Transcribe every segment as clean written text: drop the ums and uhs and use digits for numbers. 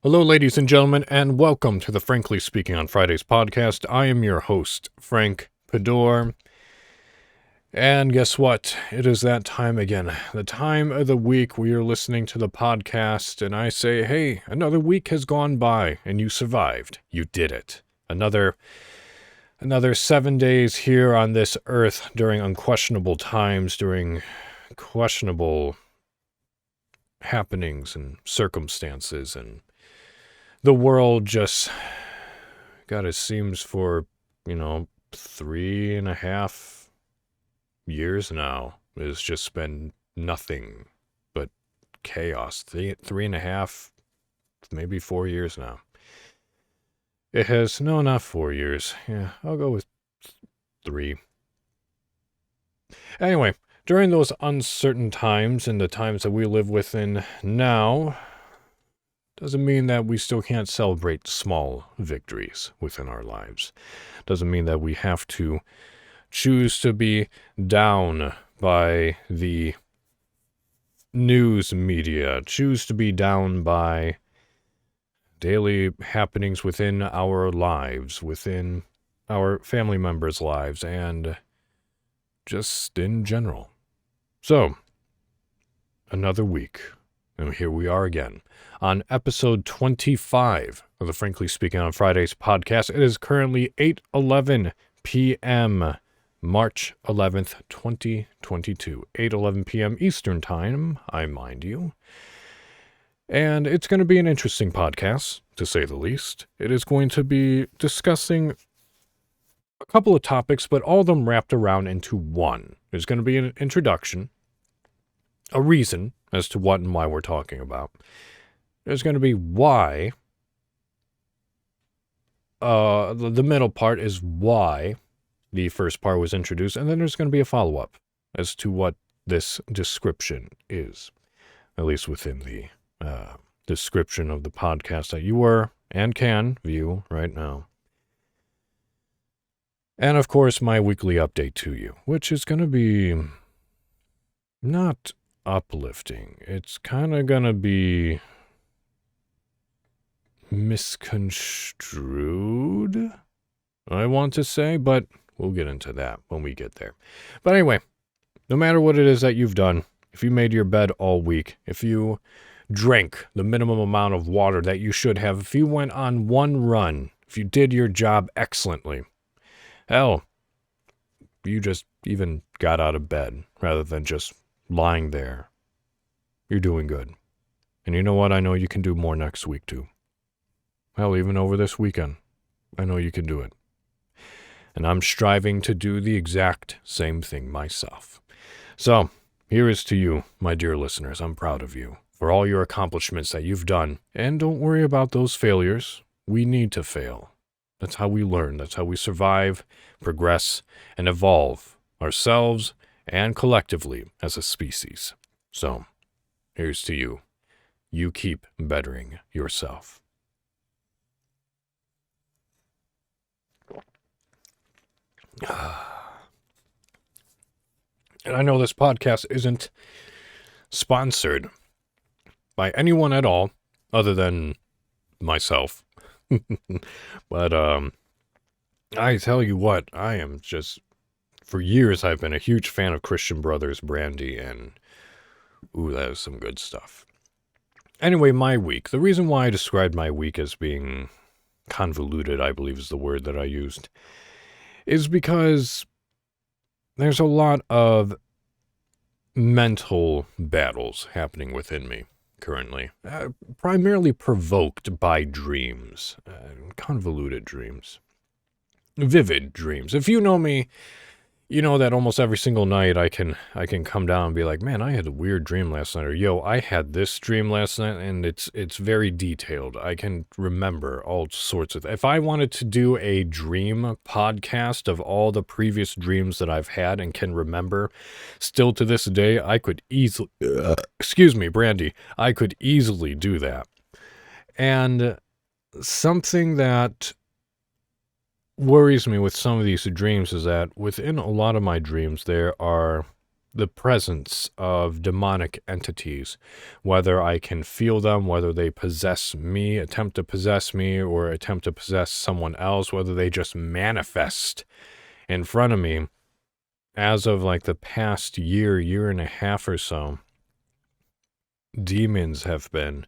Hello, ladies and gentlemen, and welcome to the Frankly Speaking on Fridays podcast. I am your host, Frank Pador. And guess what? It is that time again. The time of the week we are listening to the podcast, and I say, hey, another week has gone by, and you survived. You did it. Another 7 days here on this earth during unquestionable times, during questionable happenings and circumstances, and the world just, God, it seems for, 3.5 years now, it's just been nothing but chaos. 3.5, maybe 4 years now. It has, no, not 4 years. Yeah, I'll go with 3. Anyway, during those uncertain times and the times that we live within now, doesn't mean that we still can't celebrate small victories within our lives. Doesn't mean that we have to choose to be down by the news media, choose to be down by daily happenings within our lives, within our family members' lives, and just in general. So, another week, and here we are again on episode 25 of the Frankly Speaking on Fridays podcast. It is currently 8:11 p.m., March 11th, 2022. 8:11 p.m. Eastern Time, I mind you. And it's going to be an interesting podcast, to say the least. It is going to be discussing a couple of topics, but all of them wrapped around into one. There's going to be an introduction, a reason as to what and why we're talking about. There's going to be why. The middle part is why the first part was introduced, and then there's going to be a follow-up as to what this description is, at least within the description of the podcast that you were and can view right now. And, of course, my weekly update to you, which is going to be not uplifting. It's kind of going to be misconstrued, I want to say, but we'll get into that when we get there. But anyway, no matter what it is that you've done, if you made your bed all week, if you drank the minimum amount of water that you should have, if you went on one run, if you did your job excellently, hell, you just even got out of bed rather than just lying there, you're doing good. And you know what? I know you can do more next week too. Hell, even over this weekend, I know you can do it. And I'm striving to do the exact same thing myself. So, here is to you, my dear listeners. I'm proud of you for all your accomplishments that you've done. And don't worry about those failures. We need to fail. That's how we learn. That's how we survive, progress, and evolve ourselves and collectively as a species. So, here's to you. You keep bettering yourself. And I know this podcast isn't sponsored by anyone at all other than myself. But I tell you what, I am just, for years I've been a huge fan of Christian Brothers brandy, and ooh, that is some good stuff. Anyway, my week. The reason why I described my week as being convoluted, I believe is the word that I used, is because there's a lot of mental battles happening within me currently, primarily provoked by dreams, convoluted dreams, vivid dreams. If you know me, you know that almost every single night I can come down and be like, man, I had a weird dream last night, or yo, I had this dream last night, and it's very detailed. I can remember all sorts of. If I wanted to do a dream podcast of all the previous dreams that I've had and can remember, still to this day, I could easily, excuse me, Brandy, I could easily do that. And something that worries me with some of these dreams is that within a lot of my dreams there are the presence of demonic entities, whether I can feel them, whether they possess me, attempt to possess me, or attempt to possess someone else, whether they just manifest in front of me. As of like the past year and a half or so, demons have been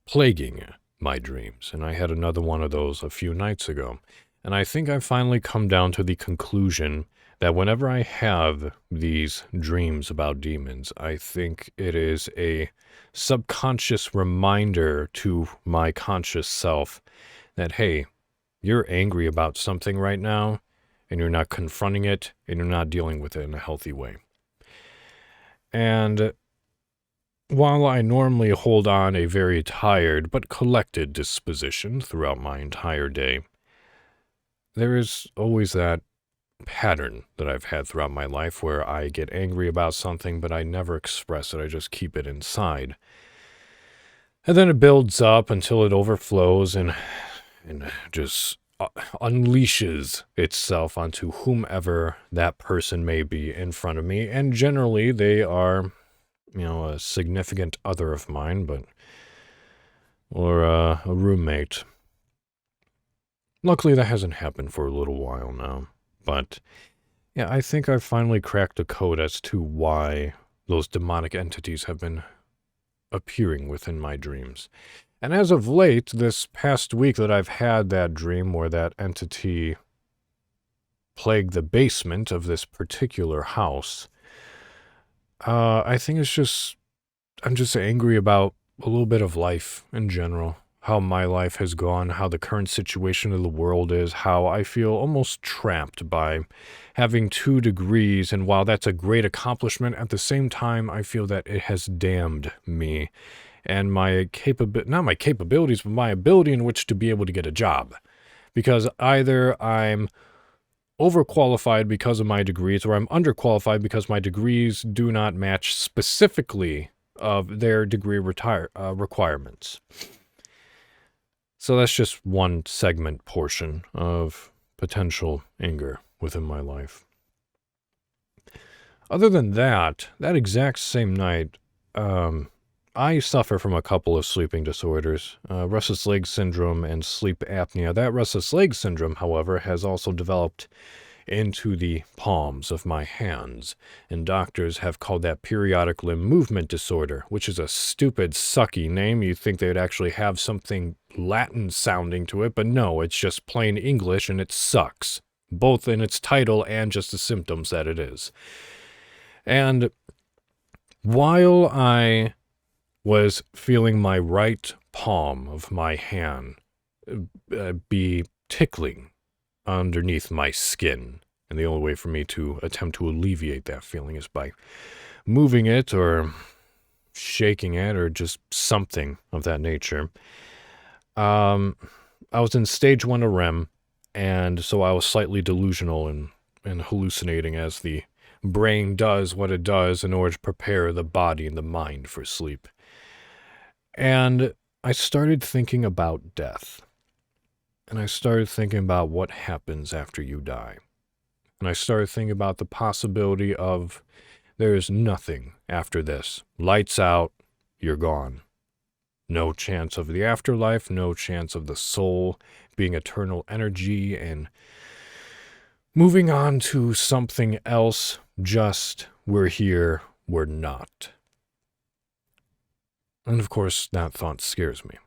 plaguing my dreams, and I had another one of those a few nights ago. And I think I've finally come down to the conclusion that whenever I have these dreams about demons, I think it is a subconscious reminder to my conscious self that, hey, you're angry about something right now, and you're not confronting it, and you're not dealing with it in a healthy way. And while I normally hold on a very tired but collected disposition throughout my entire day, there is always that pattern that I've had throughout my life where I get angry about something, but I never express it. I just keep it inside. And then it builds up until it overflows and just unleashes itself onto whomever that person may be in front of me. And generally they are, a significant other of mine, or a roommate. Luckily that hasn't happened for a little while now. But, yeah, I think I've finally cracked the code as to why those demonic entities have been appearing within my dreams. And as of late, this past week that I've had that dream where that entity plagued the basement of this particular house, I think I'm just angry about a little bit of life in general. How my life has gone, how the current situation of the world is, how I feel almost trapped by having 2 degrees, and while that's a great accomplishment, at the same time, I feel that it has damned me and my not my capabilities, but my ability in which to be able to get a job. Because either I'm overqualified because of my degrees, or I'm underqualified because my degrees do not match specifically of their degree requirements. So that's just one segment portion of potential anger within my life. Other than that exact same night, I suffer from a couple of sleeping disorders, restless leg syndrome and sleep apnea. That restless leg syndrome, however, has also developed into the palms of my hands, and doctors have called that periodic limb movement disorder, which is a stupid, sucky name. You'd think they'd actually have something Latin sounding to it, but no, it's just plain English, and it sucks, both in its title and just the symptoms that it is. And while I was feeling my right palm of my hand be tickling underneath my skin, and the only way for me to attempt to alleviate that feeling is by moving it or shaking it or just something of that nature. I was in stage 1 of REM, and so I was slightly delusional and hallucinating as the brain does what it does in order to prepare the body and the mind for sleep. And I started thinking about death. And I started thinking about what happens after you die. And I started thinking about the possibility of there is nothing after this. Lights out, you're gone. No chance of the afterlife, no chance of the soul being eternal energy and moving on to something else, just we're here, we're not. And of course, that thought scares me.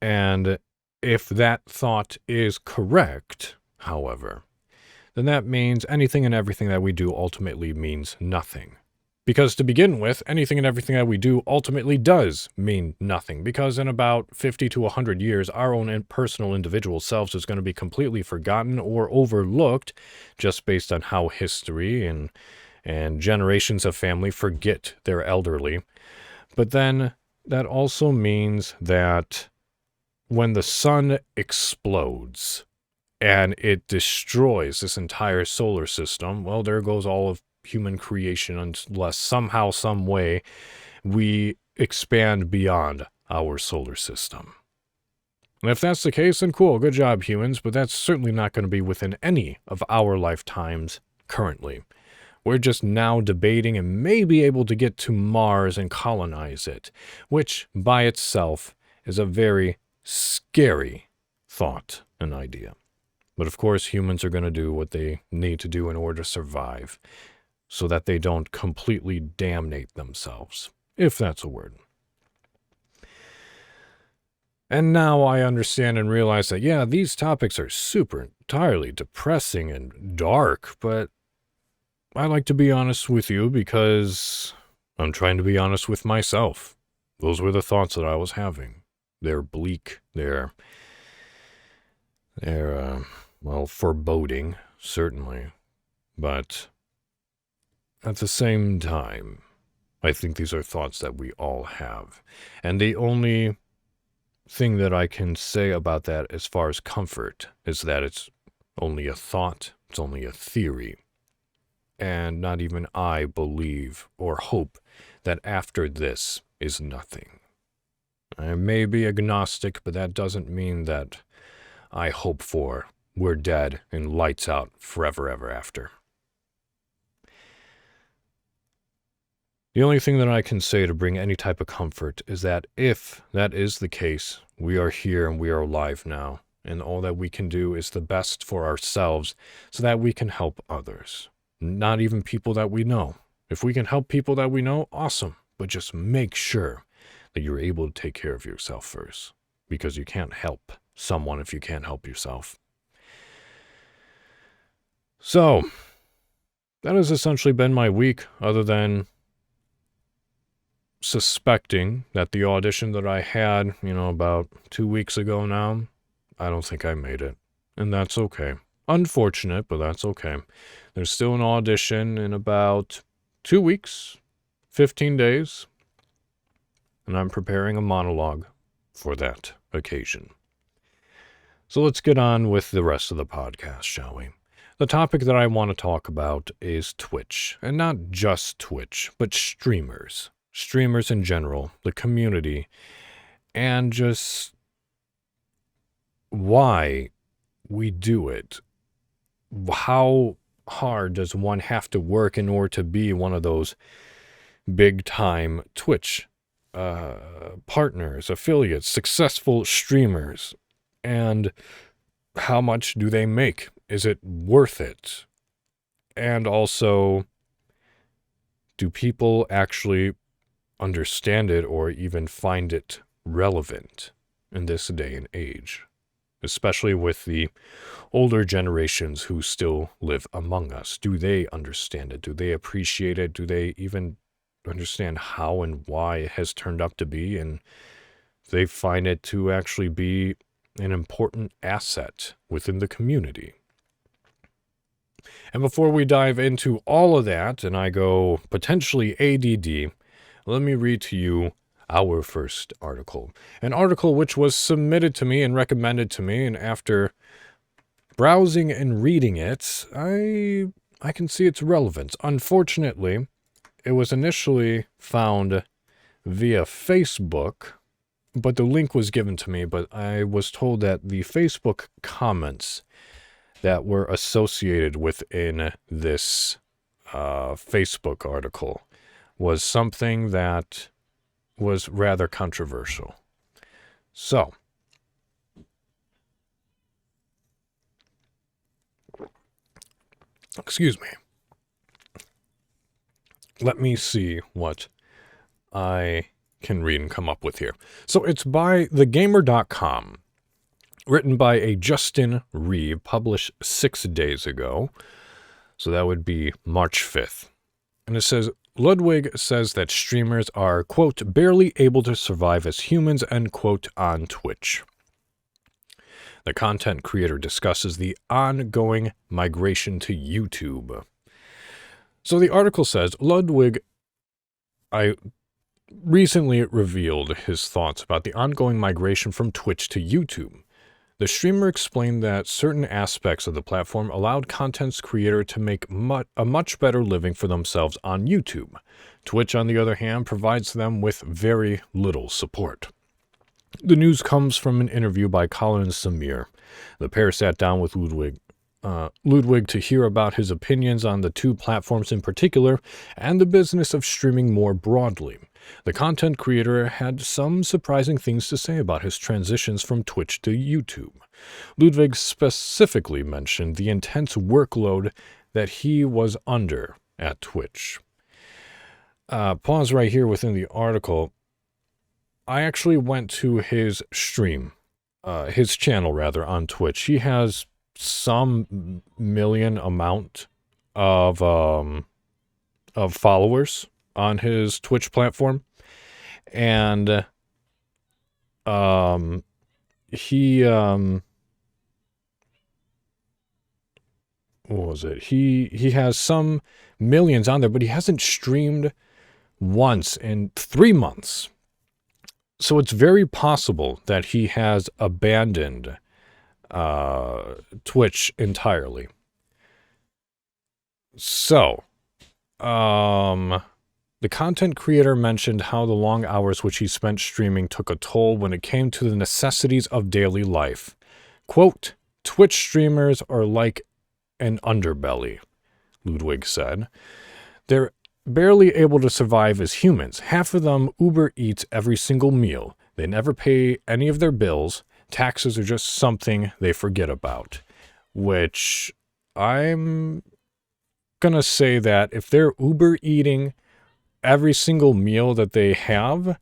And if that thought is correct, however, then that means anything and everything that we do ultimately means nothing. Because to begin with, anything and everything that we do ultimately does mean nothing. Because in about 50 to 100 years, our own personal individual selves is going to be completely forgotten or overlooked just based on how history and generations of family forget their elderly. But then that also means that when the sun explodes and it destroys this entire solar system, well, there goes all of human creation, unless somehow, some way, we expand beyond our solar system. And if that's the case, then cool, good job, humans, but that's certainly not going to be within any of our lifetimes currently. We're just now debating and may be able to get to Mars and colonize it, which by itself is a very scary thought and idea. But of course, humans are going to do what they need to do in order to survive, so that they don't completely damnate themselves, if that's a word. And now I understand and realize that, yeah, these topics are super entirely depressing and dark, but I like to be honest with you because I'm trying to be honest with myself. Those were the thoughts that I was having. They're bleak. They're foreboding, certainly. But at the same time, I think these are thoughts that we all have. And the only thing that I can say about that as far as comfort is that it's only a thought, it's only a theory. And not even I believe or hope that after this is nothing. I may be agnostic, but that doesn't mean that I hope for we're dead and lights out forever ever after. The only thing that I can say to bring any type of comfort is that if that is the case, we are here and we are alive now, and all that we can do is the best for ourselves so that we can help others. Not even people that we know. If we can help people that we know, awesome, but just make sure that you're able to take care of yourself first, because you can't help someone if you can't help yourself. So, that has essentially been my week, other than suspecting that the audition that I had, about 2 weeks ago now, I don't think I made it. And that's okay. Unfortunate, but that's okay. There's still an audition in about 2 weeks, 15 days, and I'm preparing a monologue for that occasion. So let's get on with the rest of the podcast, shall we? The topic that I want to talk about is Twitch, and not just Twitch, but streamers. Streamers in general, the community, and just why we do it. How hard does one have to work in order to be one of those big-time Twitch partners, affiliates, successful streamers? And how much do they make? Is it worth it? And also, do people actually understand it or even find it relevant in this day and age? Especially with the older generations who still live among us. Do they understand it? Do they appreciate it? Do they even understand how and why it has turned up to be? And they find it to actually be an important asset within the community. And before we dive into all of that, and I go potentially ADD, let me read to you our first article. An article which was submitted to me and recommended to me, and after browsing and reading it, I can see its relevance. Unfortunately, it was initially found via Facebook, but the link was given to me, but I was told that the Facebook comments that were associated within this Facebook article was something that was rather controversial. So, excuse me. Let me see what I can read and come up with here. So it's by thegamer.com, written by a Justin Reeve, published 6 days ago. So that would be March 5th. And it says, Ludwig says that streamers are, quote, barely able to survive as humans, end quote, on Twitch. The content creator discusses the ongoing migration to YouTube. So the article says, Ludwig recently revealed his thoughts about the ongoing migration from Twitch to YouTube. The streamer explained that certain aspects of the platform allowed content creator to make a much better living for themselves on YouTube. Twitch, on the other hand, provides them with very little support. The news comes from an interview by Colin and Samir. The pair sat down with Ludwig Ludwig to hear about his opinions on the two platforms in particular and the business of streaming more broadly. The content creator had some surprising things to say about his transitions from Twitch to YouTube. Ludwig specifically mentioned the intense workload that he was under at Twitch. Pause right here within the article. I actually went to his stream, his channel rather, on Twitch. He has some million amount of followers on his Twitch platform, and he what was it? He has some millions on there, but he hasn't streamed once in 3 months. So it's very possible that he has abandoned Twitch entirely. So, the content creator mentioned how the long hours which he spent streaming took a toll when it came to the necessities of daily life. Quote, "Twitch streamers are like an underbelly," Ludwig said. "They're barely able to survive as humans. Half of them Uber Eats every single meal. They never pay any of their bills. Taxes are just something they forget about." Which I'm gonna say that if they're Uber eating every single meal that they have,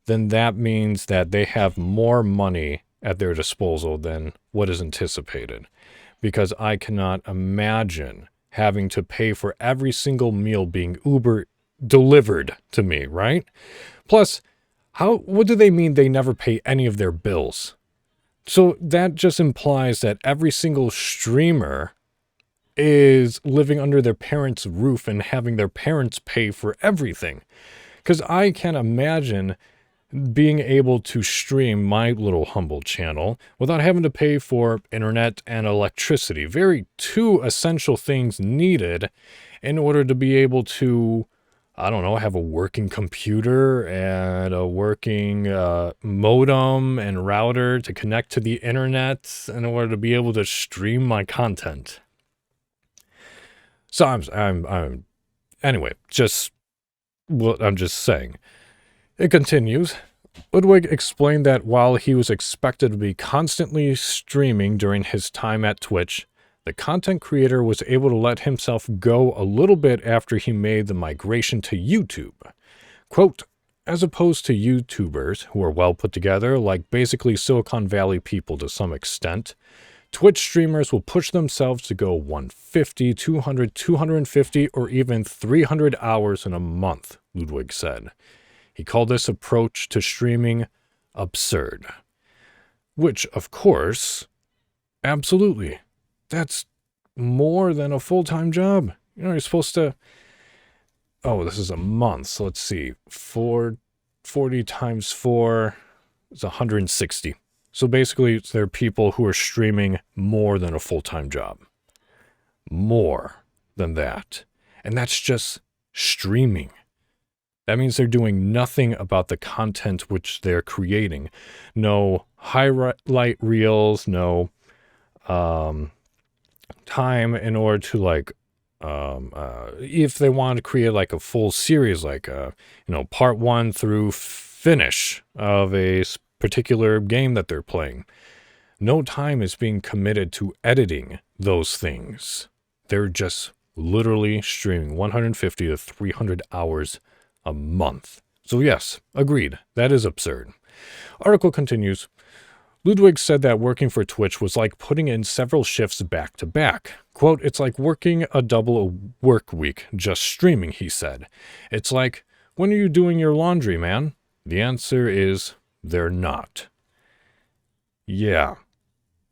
then that means that they have more money at their disposal than what is anticipated. Because I cannot imagine having to pay for every single meal being Uber delivered to me, right? Plus, what do they mean they never pay any of their bills? So that just implies that every single streamer is living under their parents' roof and having their parents pay for everything. Because I can't imagine being able to stream my little humble channel without having to pay for internet and electricity. Very two essential things needed in order to be able to, I don't know, have a working computer and a working modem and router to connect to the internet in order to be able to stream my content. So I'm anyway, just what I'm just saying. It continues. Ludwig explained that while he was expected to be constantly streaming during his time at Twitch, the content creator was able to let himself go a little bit after he made the migration to YouTube. Quote, "As opposed to YouTubers, who are well put together, like basically Silicon Valley people to some extent, Twitch streamers will push themselves to go 150, 200, 250, or even 300 hours in a month," Ludwig said. He called this approach to streaming absurd. Which, of course, absolutely. That's more than a full-time job. You know, you're supposed to... Oh, this is a month. So let's see. 440 times 4 is 160. So basically, there are people who are streaming more than a full-time job. More than that. And that's just streaming. That means they're doing nothing about the content which they're creating. No highlight reels, no time in order to, like, if they want to create like a full series, like, part 1 through finish of a particular game that they're playing. No time is being committed to editing those things. They're just literally streaming 150 to 300 hours a month. So yes, agreed. That is absurd. Article continues. Ludwig said that working for Twitch was like putting in several shifts back to back. Quote, "It's like working a double work week, just streaming," he said. "It's like, when are you doing your laundry, man?" The answer is, they're not. Yeah.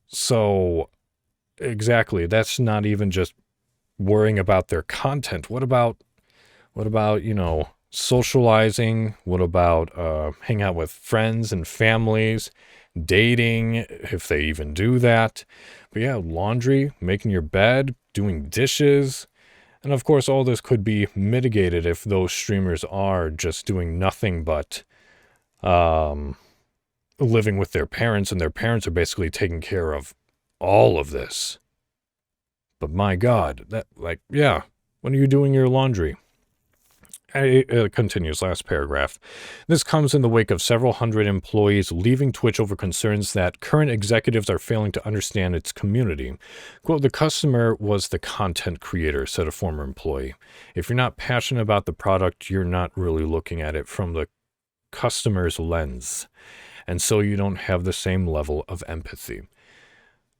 So, exactly. That's not even just worrying about their content. What about, socializing? What about hanging out with friends and families, dating, if they even do that? But yeah, laundry, making your bed, doing dishes. And of course, all this could be mitigated if those streamers are just doing nothing but living with their parents, and their parents are basically taking care of all of this. But my God, yeah, when are you doing your laundry? It continues, last paragraph. This comes in the wake of several hundred employees leaving Twitch over concerns that current executives are failing to understand its community. Quote, the customer was the content creator, said a former employee. If you're not passionate about the product, you're not really looking at it from the customer's lens. And so you don't have the same level of empathy.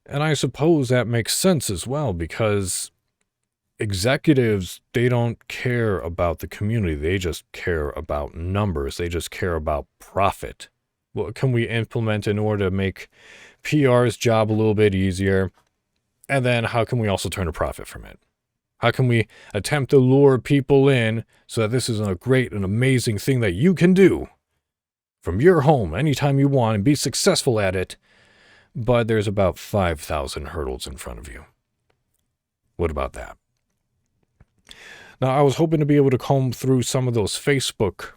And I suppose that makes sense as well, because executives, they don't care about the community. They just care about numbers. They just care about profit. What can we implement in order to make PR's job a little bit easier? And then how can we also turn a profit from it? How can we attempt to lure people in so that this is a great and amazing thing that you can do from your home anytime you want and be successful at it, but there's about 5,000 hurdles in front of you? What about that? Now, I was hoping to be able to comb through some of those Facebook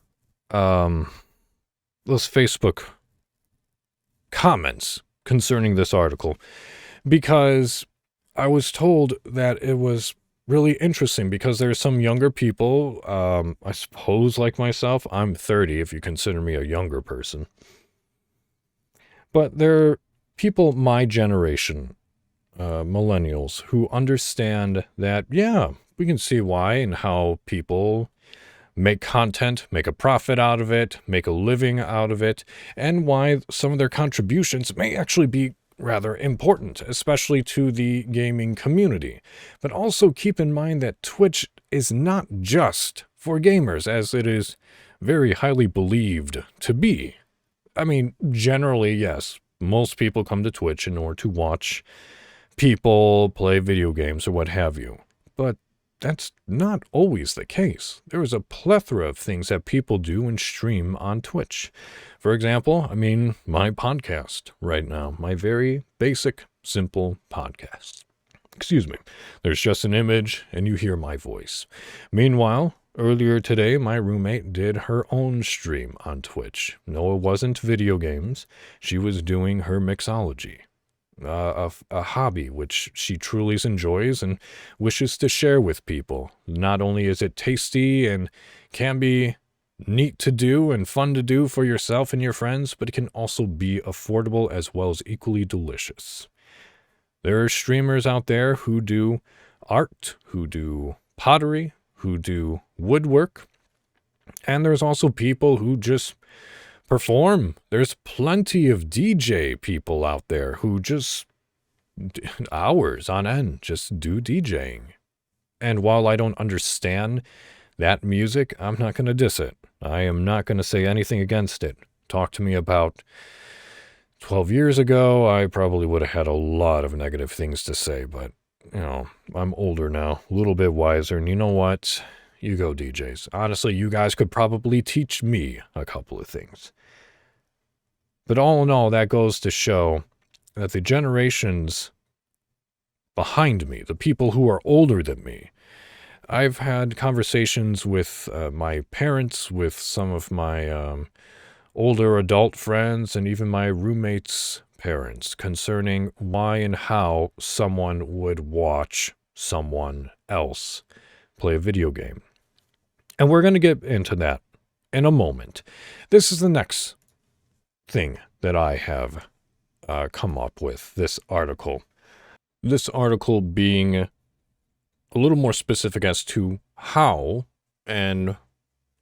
comments concerning this article, because I was told that it was really interesting, because there's some younger people, I suppose like myself. I'm 30 if you consider me a younger person. But there are people my generation, millennials, who understand that, yeah, we can see why and how people make content, make a profit out of it, make a living out of it, and why some of their contributions may actually be rather important, especially to the gaming community. But also keep in mind that Twitch is not just for gamers, as it is very highly believed to be. I mean, generally, yes, most people come to Twitch in order to watch people play video games or what have you. But that's not always the case. There is a plethora of things that people do and stream on Twitch. For example, my podcast right now, my very basic, simple podcast. Excuse me. There's just an image and you hear my voice. Meanwhile, earlier today, my roommate did her own stream on Twitch. No, it wasn't video games. She was doing her mixology. A hobby which she truly enjoys and wishes to share with people. Not only is it tasty and can be neat to do and fun to do for yourself and your friends, but it can also be affordable as well as equally delicious. There are streamers out there who do art, who do pottery, who do woodwork, and there's also people who just perform. There's plenty of DJ people out there who just hours on end just do DJing. And while I don't understand that music, I'm not going to diss it. I am not going to say anything against it. Talk to me about 12 years ago, I probably would have had a lot of negative things to say, but, I'm older now, a little bit wiser, and you know what? You go, DJs. Honestly, you guys could probably teach me a couple of things. But all in all, that goes to show that the generations behind me, the people who are older than me, I've had conversations with my parents, with some of my older adult friends, and even my roommates' parents concerning why and how someone would watch someone else play a video game. And we're going to get into that in a moment. This is the next thing that I have come up with, this article. This article being a little more specific as to how and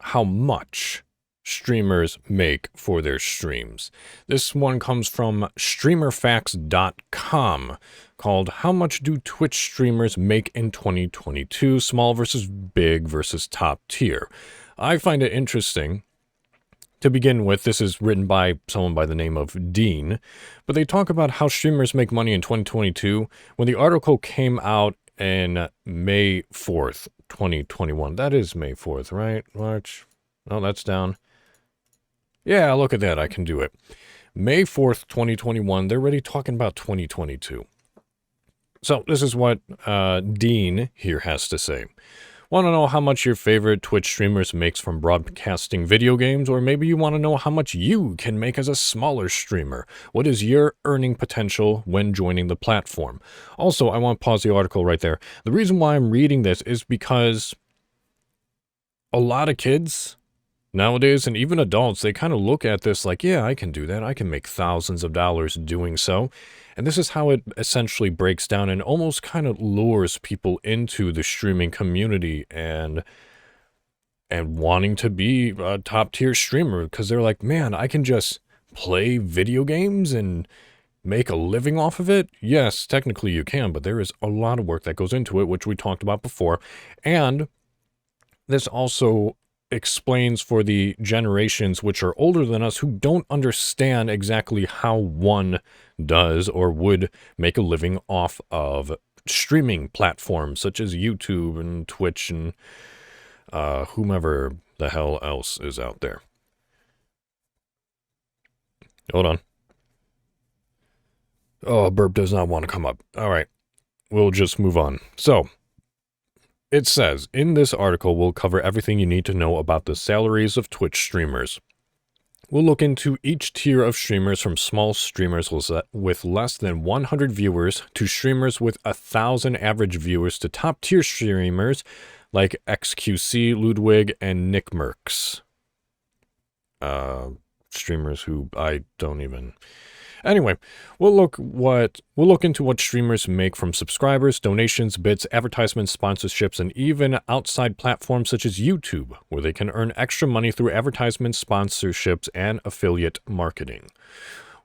how much streamers make for their streams. This one comes from streamerfacts.com, called How Much Do Twitch Streamers Make in 2022? Small versus big versus top tier. I find it interesting. To begin with, this is written by someone by the name of Dean, but they talk about how streamers make money in 2022. When the article came out in May 4th, 2021. That is May 4th, right? March. Oh, that's down. Yeah, look at that. I can do it. May 4th, 2021. They're already talking about 2022. So this is what Dean here has to say. Want to know how much your favorite Twitch streamers makes from broadcasting video games? Or maybe you want to know how much you can make as a smaller streamer? What is your earning potential when joining the platform? Also, I want to pause the article right there. The reason why I'm reading this is because a lot of kids nowadays, and even adults, they kind of look at this like, yeah, I can do that. I can make thousands of dollars doing so. And this is how it essentially breaks down and almost kind of lures people into the streaming community and wanting to be a top-tier streamer because they're like, man, I can just play video games and make a living off of it. Yes, technically you can, but there is a lot of work that goes into it, which we talked about before. And this also explains for the generations which are older than us who don't understand exactly how one does or would make a living off of streaming platforms such as YouTube and Twitch and whomever the hell else is out there. Hold on. Oh, burp does not want to come up. All right, we'll just move on. So, it says, in this article, we'll cover everything you need to know about the salaries of Twitch streamers. We'll look into each tier of streamers from small streamers with less than 100 viewers to streamers with 1,000 average viewers to top-tier streamers like XQC, Ludwig, and Nick Mercs. Streamers who I don't even... Anyway, we'll look into what streamers make from subscribers, donations, bits, advertisements, sponsorships, and even outside platforms such as YouTube, where they can earn extra money through advertisements, sponsorships, and affiliate marketing.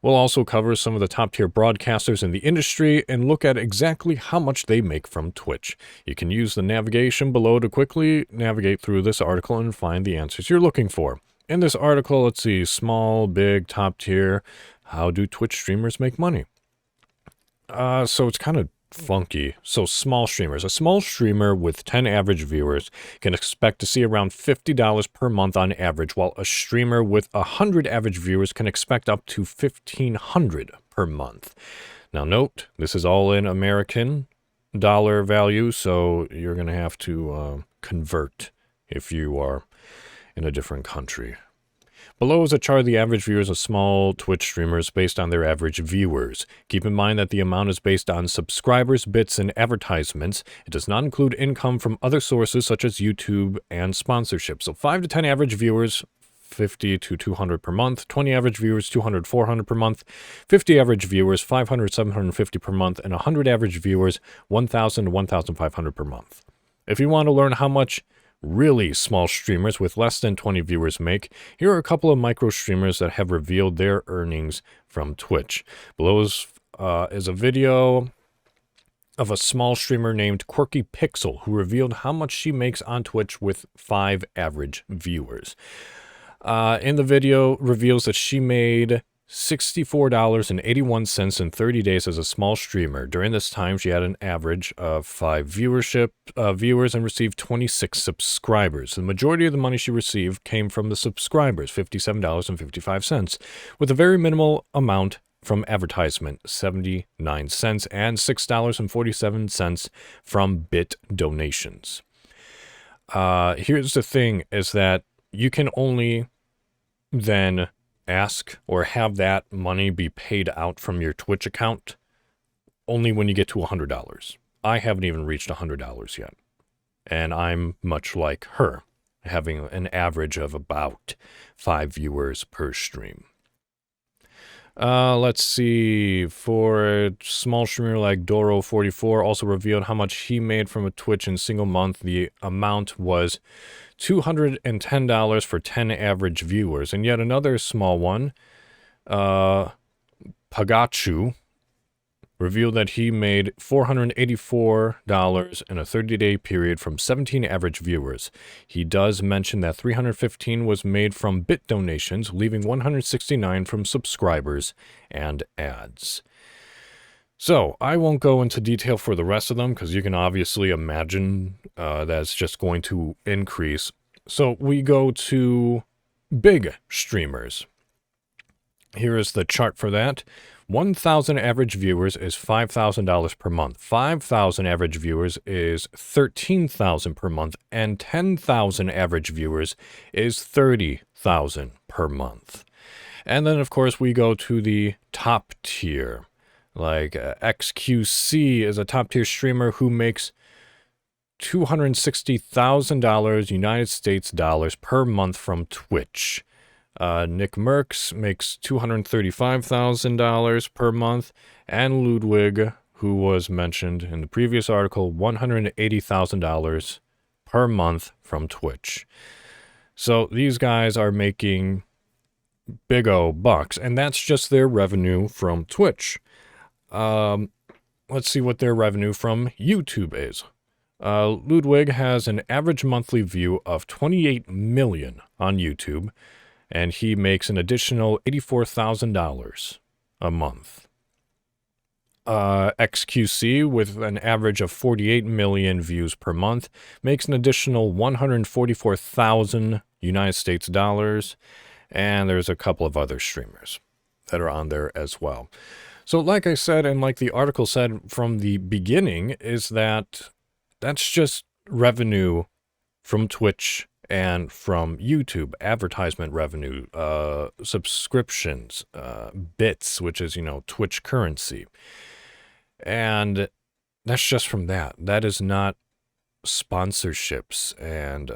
We'll also cover some of the top-tier broadcasters in the industry and look at exactly how much they make from Twitch. You can use the navigation below to quickly navigate through this article and find the answers you're looking for. In this article, let's see, small, big, top-tier. How do Twitch streamers make money? So it's kind of funky. So small streamers. A small streamer with 10 average viewers can expect to see around $50 per month on average, while a streamer with 100 average viewers can expect up to $1,500 per month. Now note, this is all in American dollar value, so you're going to have to convert if you are in a different country. Below is a chart of the average viewers of small Twitch streamers based on their average viewers. Keep in mind that the amount is based on subscribers, bits, and advertisements. It does not include income from other sources such as YouTube and sponsorships. So 5 to 10 average viewers, 50 to 200 per month, 20 average viewers, 200, 400 per month, 50 average viewers, 500, 750 per month, and 100 average viewers, 1,000 to 1,500 per month. If you want to learn how much really small streamers with less than 20 viewers make, here are a couple of micro streamers that have revealed their earnings from Twitch. Below is a video of a small streamer named Quirky Pixel who revealed how much she makes on Twitch with 5 average viewers. In the video, reveals that she made $64.81 in 30 days as a small streamer. During this time, she had an average of 5 viewers and received 26 subscribers. The majority of the money she received came from the subscribers, $57.55, with a very minimal amount from advertisement, 79 cents, and $6.47 from bit donations. Here's the thing, is that you can only then ask or have that money be paid out from your Twitch account only when you get to $100. I haven't even reached $100 yet. And I'm much like her, having an average of about 5 viewers per stream. Let's see, for a small streamer like Doro44 also revealed how much he made from a Twitch in a single month. The amount was $210 for 10 average viewers. And yet another small one, Pagachu, revealed that he made $484 in a 30-day period from 17 average viewers. He does mention that $315 was made from bit donations, leaving $169 from subscribers and ads. So, I won't go into detail for the rest of them, because you can obviously imagine that's just going to increase. So, we go to big streamers. Here is the chart for that. 1,000 average viewers is $5,000 per month. 5,000 average viewers is $13,000 per month. And 10,000 average viewers is $30,000 per month. And then, of course, we go to the top tier. Like XQC is a top tier streamer who makes $260,000 United States dollars per month from Twitch. Nick Merckx makes $235,000 per month, and Ludwig, who was mentioned in the previous article, $180,000 per month from Twitch. So these guys are making big O bucks, and that's just their revenue from Twitch. Let's see what their revenue from YouTube is. Ludwig has an average monthly view of 28 million on YouTube, and he makes an additional $84,000 a month. XQC, with an average of 48 million views per month, makes an additional 144,000 United States dollars, and there's a couple of other streamers that are on there as well. So like I said, and like the article said from the beginning, is that that's just revenue from Twitch and from YouTube, advertisement revenue, subscriptions, bits, which is, Twitch currency. And that's just from that. That is not sponsorships and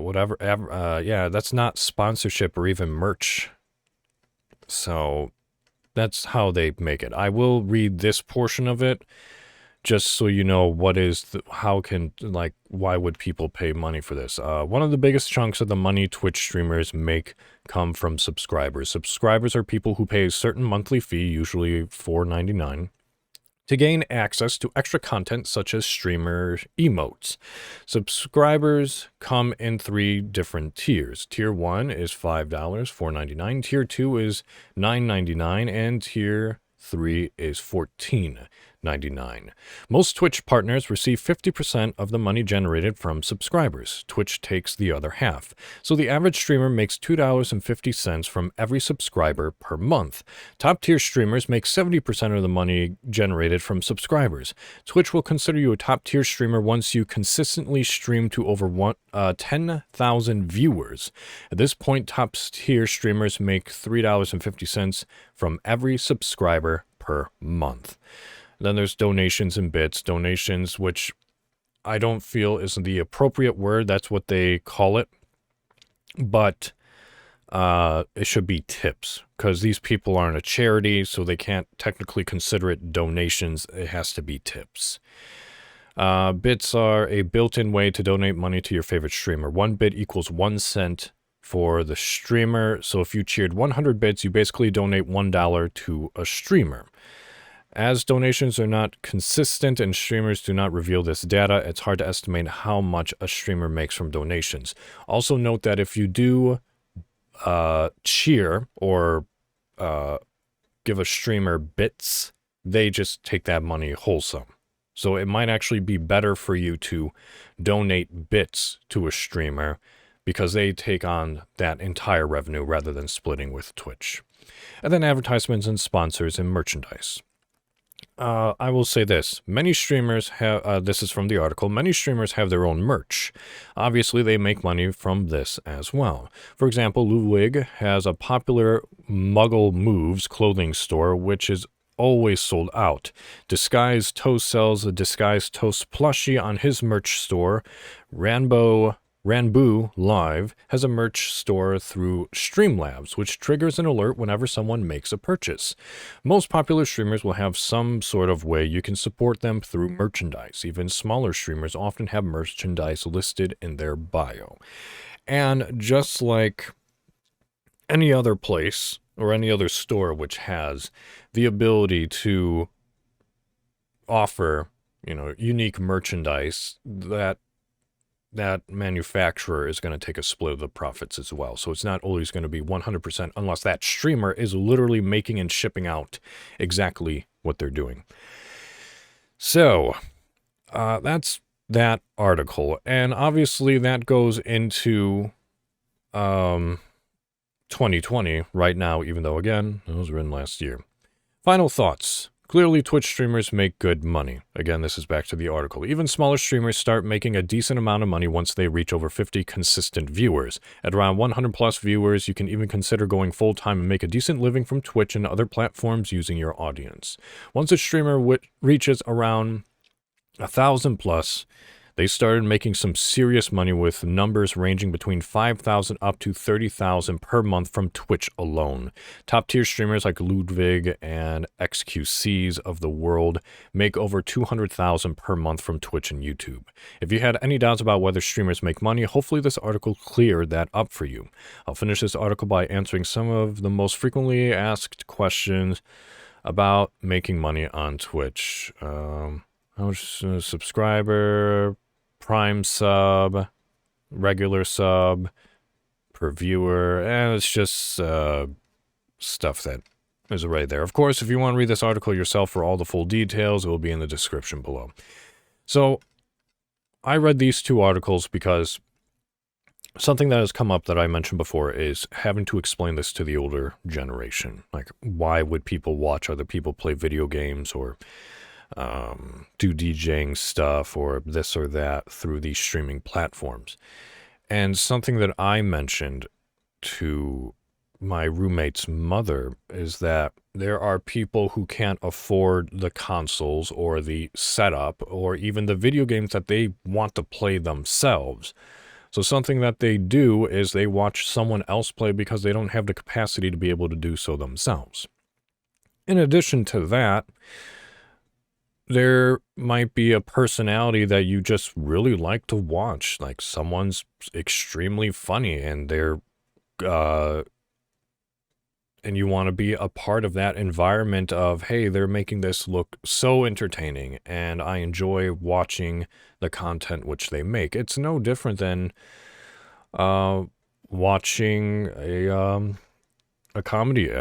whatever. That's not sponsorship or even merch. So that's how they make it. I will read this portion of it, just so you know what is, why would people pay money for this? One of the biggest chunks of the money Twitch streamers make come from subscribers. Subscribers are people who pay a certain monthly fee, usually $4.99, to gain access to extra content such as streamer emotes. Subscribers come in 3 different tiers. Tier 1 is $5, $4.99. Tier 2 is $9.99, and Tier 3 is $14.99. Most Twitch partners receive 50% of the money generated from subscribers. Twitch takes the other half. So the average streamer makes $2.50 from every subscriber per month. Top tier streamers make 70% of the money generated from subscribers. Twitch will consider you a top tier streamer once you consistently stream to over 10,000 viewers. At this point, top tier streamers make $3.50 from every subscriber per month. Then there's donations and bits. Donations, which I don't feel is the appropriate word. That's what they call it. But it should be tips, because these people aren't a charity, so they can't technically consider it donations. It has to be tips. Bits are a built-in way to donate money to your favorite streamer. 1 bit equals 1 cent for the streamer. So if you cheered 100 bits, you basically donate $1 to a streamer. As donations are not consistent and streamers do not reveal this data, it's hard to estimate how much a streamer makes from donations. Also note that if you do cheer or give a streamer bits, they just take that money wholesome. So it might actually be better for you to donate bits to a streamer, because they take on that entire revenue rather than splitting with Twitch. And then advertisements and sponsors and merchandise. I will say this. Many streamers have, this is from the article, many streamers have their own merch. Obviously, they make money from this as well. For example, Ludwig has a popular Muggle Moves clothing store, which is always sold out. Disguised Toast sells a Disguised Toast plushie on his merch store. Ranboo Live has a merch store through Streamlabs, which triggers an alert whenever someone makes a purchase. Most popular streamers will have some sort of way you can support them through merchandise. Even smaller streamers often have merchandise listed in their bio. And just like any other place or any other store which has the ability to offer, unique merchandise, that manufacturer is going to take a split of the profits as well. So it's not always going to be 100% unless that streamer is literally making and shipping out exactly what they're doing. So that's that article. And obviously that goes into 2020 right now, even though, again, those were in last year. Final thoughts. Clearly, Twitch streamers make good money. Again, this is back to the article. Even smaller streamers start making a decent amount of money once they reach over 50 consistent viewers. At around 100 plus viewers, you can even consider going full-time and make a decent living from Twitch and other platforms using your audience. Once a streamer reaches around 1,000 plus, they started making some serious money with numbers ranging between 5,000 up to 30,000 per month from Twitch alone. Top-tier streamers like Ludwig and XQCs of the world make over 200,000 per month from Twitch and YouTube. If you had any doubts about whether streamers make money, hopefully this article cleared that up for you. I'll finish this article by answering some of the most frequently asked questions about making money on Twitch. How much subscriber, Prime sub, regular sub, per viewer, and it's just stuff that is right there. Of course, if you want to read this article yourself for all the full details, it will be in the description below. So, I read these two articles because something that has come up that I mentioned before is having to explain this to the older generation. Like, why would people watch other people play video games or do DJing stuff or this or that through these streaming platforms? And something that I mentioned to my roommate's mother is that there are people who can't afford the consoles or the setup or even the video games that they want to play themselves. So something that they do is they watch someone else play because they don't have the capacity to be able to do so themselves. In addition to that, there might be a personality that you just really like to watch. Like someone's extremely funny and they're, and you want to be a part of that environment of, hey, they're making this look so entertaining and I enjoy watching the content which they make. It's no different than, watching a comedy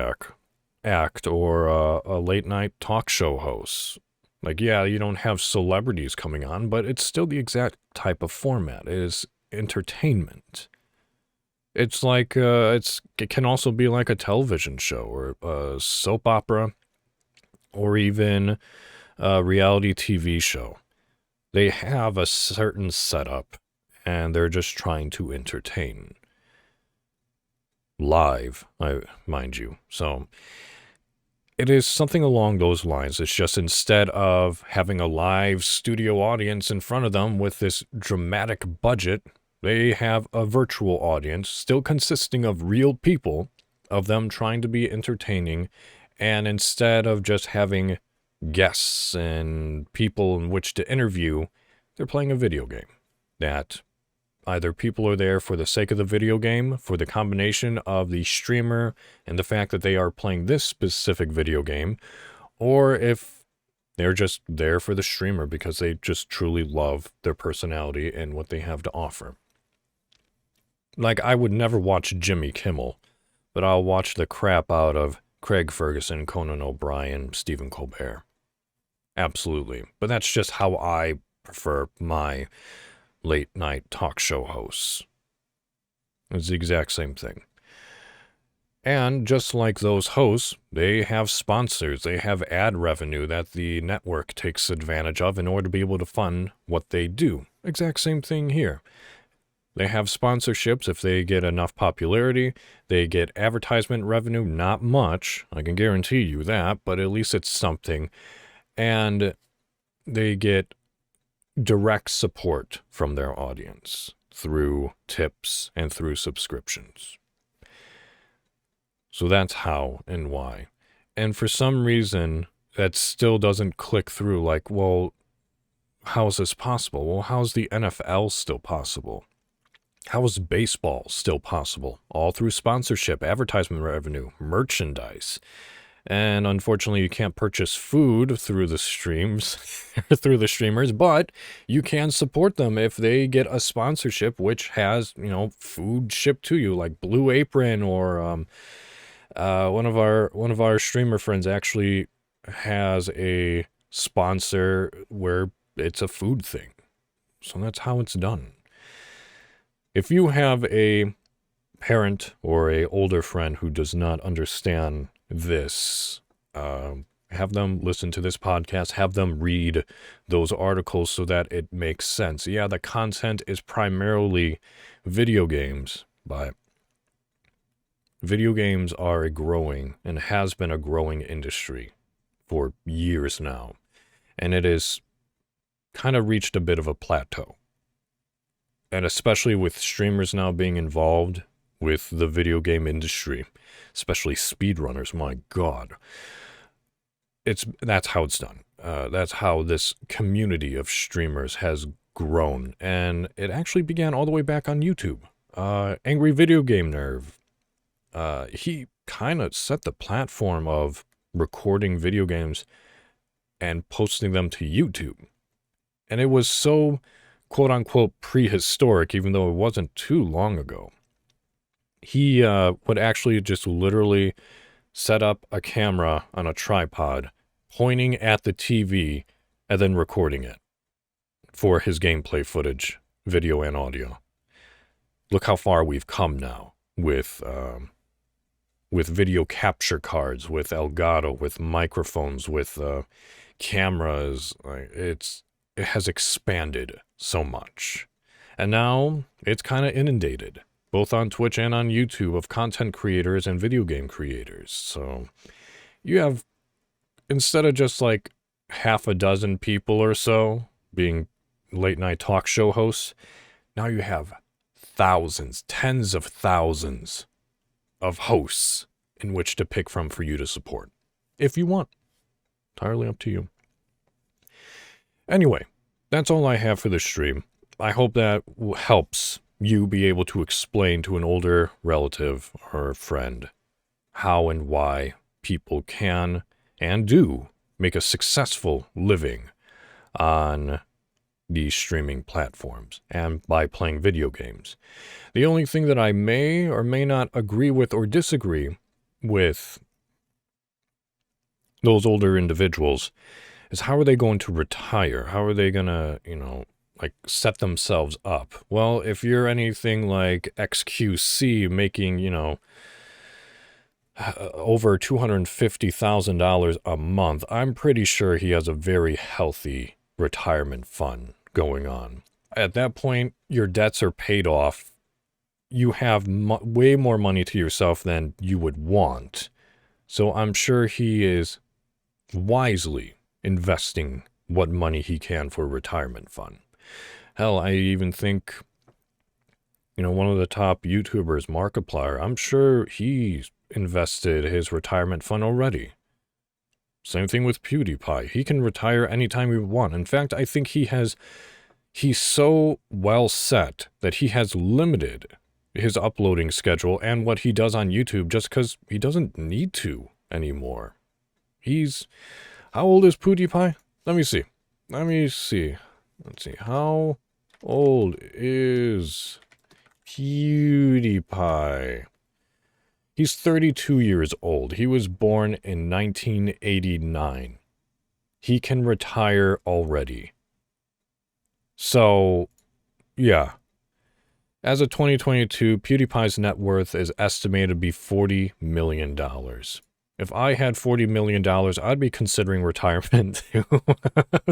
act or a late night talk show host. Like, yeah, you don't have celebrities coming on, but it's still the exact type of format. It is entertainment. It's like, it can also be like a television show or a soap opera or even a reality TV show. They have a certain setup and they're just trying to entertain. Live, mind you. So it is something along those lines. It's just instead of having a live studio audience in front of them with this dramatic budget, they have a virtual audience, still consisting of real people, of them trying to be entertaining, and instead of just having guests and people in which to interview, they're playing a video game. That either people are there for the sake of the video game, for the combination of the streamer and the fact that they are playing this specific video game, or if they're just there for the streamer because they just truly love their personality and what they have to offer. Like, I would never watch Jimmy Kimmel, but I'll watch the crap out of Craig Ferguson, Conan O'Brien, Stephen Colbert. Absolutely. But that's just how I prefer my late night talk show hosts. It's the exact same thing. And just like those hosts, they have sponsors, they have ad revenue that the network takes advantage of in order to be able to fund what they do. Exact same thing here. They have sponsorships if they get enough popularity. They get advertisement revenue, not much, I can guarantee you that, but at least it's something. And they get direct support from their audience through tips and through subscriptions. So that's how and why. And for some reason, that still doesn't click through. Like, well, how is this possible? Well, how is the NFL still possible? How is baseball still possible? All through sponsorship, advertisement revenue, merchandise. And unfortunately, you can't purchase food through the streams, through the streamers, but you can support them if they get a sponsorship which has, food shipped to you, like Blue Apron or one of our streamer friends actually has a sponsor where it's a food thing. So that's how it's done. If you have a parent or a older friend who does not understand this, have them listen to this podcast, have them read those articles so that it makes sense. Yeah, the content is primarily video games, but video games are a growing and has been a growing industry for years now. And it has kind of reached a bit of a plateau. And especially with streamers now being involved with the video game industry, especially speedrunners, my God. That's how it's done. That's how this community of streamers has grown. And it actually began all the way back on YouTube. Angry Video Game Nerd, he kind of set the platform of recording video games and posting them to YouTube. And it was so, quote-unquote, prehistoric, even though it wasn't too long ago. He would actually just literally set up a camera on a tripod, pointing at the TV, and then recording it for his gameplay footage, video and audio. Look how far we've come now with video capture cards, with Elgato, with microphones, with cameras. It has expanded so much. And now it's kind of inundated, both on Twitch and on YouTube, of content creators and video game creators. So you have, instead of just like half a dozen people or so being late night talk show hosts, now you have thousands, tens of thousands of hosts in which to pick from for you to support. If you want. Entirely up to you. Anyway, that's all I have for this stream. I hope that helps you be able to explain to an older relative or friend how and why people can and do make a successful living on these streaming platforms and by playing video games. The only thing that I may or may not agree with or disagree with those older individuals is how are they going to retire? How are they going to, like set themselves up? Well, if you're anything like XQC making, over $250,000 a month, I'm pretty sure he has a very healthy retirement fund going on. At that point, your debts are paid off. You have way more money to yourself than you would want. So I'm sure he is wisely investing what money he can for a retirement fund. Hell, I even think, one of the top YouTubers, Markiplier, I'm sure he's invested his retirement fund already. Same thing with PewDiePie. He can retire anytime he wants. In fact, I think he's so well set that he has limited his uploading schedule and what he does on YouTube just because he doesn't need to anymore. How old is PewDiePie? Let me see. Let's see. How old is PewDiePie? He's 32 years old. He was born in 1989. He can retire already. So, yeah. As of 2022, PewDiePie's net worth is estimated to be $40 million. If I had $40 million, I'd be considering retirement too.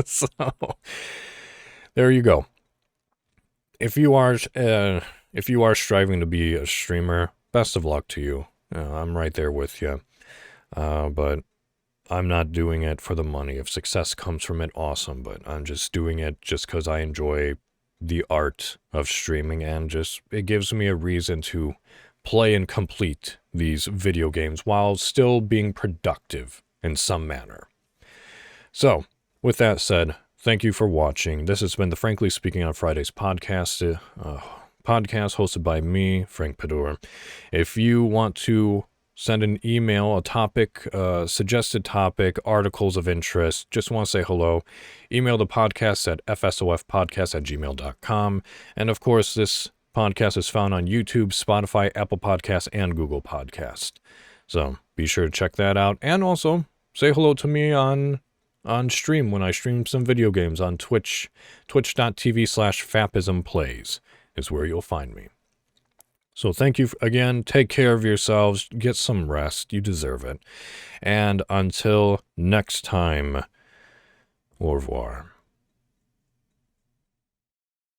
So, there you go. If you are striving to be a streamer, best of luck to you. I'm right there with you. But I'm not doing it for the money. If success comes from it, awesome. But I'm just doing it just because I enjoy the art of streaming, and it gives me a reason to play and complete these video games while still being productive in some manner. So, with that said, thank you for watching. This has been the Frankly Speaking on Fridays podcast, hosted by me, Frank Padur. If you want to send an email, a topic, suggested topic, articles of interest, just want to say hello, email the podcast at fsofpodcast@gmail.com. And of course, this podcast is found on YouTube, Spotify, Apple Podcasts, and Google Podcasts. So be sure to check that out. And also say hello to me on stream when I stream some video games on Twitch. Twitch.tv/fapismplays is where you'll find me. So thank you again. Take care of yourselves. Get some rest. You deserve it. And until next time, au revoir.